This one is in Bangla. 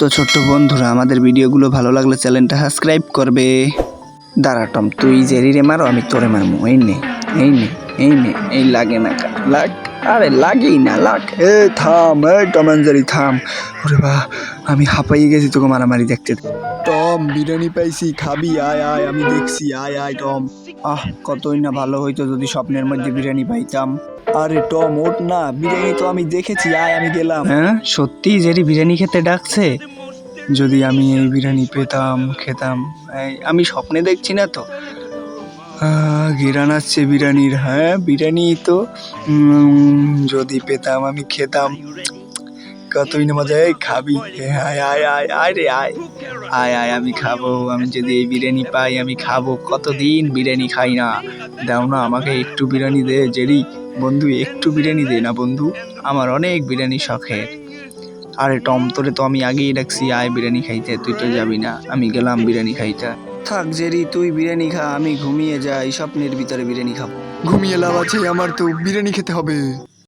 তো ছোট্ট বন্ধুরা, আমাদের ভিডিওগুলো ভালো লাগলে চ্যানেলটা সাবস্ক্রাইব করবে। দাঁড়া টম, তুই জেরিরে মারো, আমি তোরে মারমু। এই নে এই নে এই নে, এই লাগে না লাগ, আরে লাগেই না লাগ। এ থাম, এ টম এন্ড জেরি থাম। ওরে বাহ, আমি হাঁপাইয়ে গেছি তোকে মারামারি দেখতে। টম, বিরিয়ানি পাইছি, খাবি? আয় আয়, আমি দেখছি, আয় আয় টম। কতই না ভালো হইতো যদি স্বপ্নের মধ্যে বিরিয়ানি পাইতাম। আরে টম ওঠ না, বিরিয়ানি তো আমি দেখেছি, আয় আমি গেলাম। হ্যাঁ সত্যি জেরি বিরিয়ানি খেতে ডাকছে? যদি আমি এই বিরিয়ানি পেতাম, খেতাম। আমি স্বপ্নে দেখছি না তো? ঘিরান আসছে বিরিয়ানির। হ্যাঁ বিরিয়ানি তো যদি পেতাম আমি খেতাম। কতই না মজা। এই খাবি? আয় আয় আয় আয় রে আয় আয় আয়, আমি খাবো। আমি যদি এই বিরিয়ানি পাই আমি খাবো। কতদিন বিরিয়ানি খাই না। দাও না আমাকে একটু বিরিয়ানি দে জেরি। বন্ধু একটু বিরিয়ানি দে না বন্ধু, আমার অনেক বিরিয়ানি শখের। আরে টম, তোরে তো আমি আগেই ডাকছি আয় বিরিয়ানি খাইতে, তুই তো যাবি না। আমি গেলাম বিরিয়ানি খাইতে। থাক জেরি, তুই বিরিয়ানি খা, আমি ঘুমিয়ে যাই, স্বপ্নের ভিতরে বিরিয়ানি খাবো। ঘুমিয়ে লাভ আছে, আমার তো বিরিয়ানি খেতে হবে।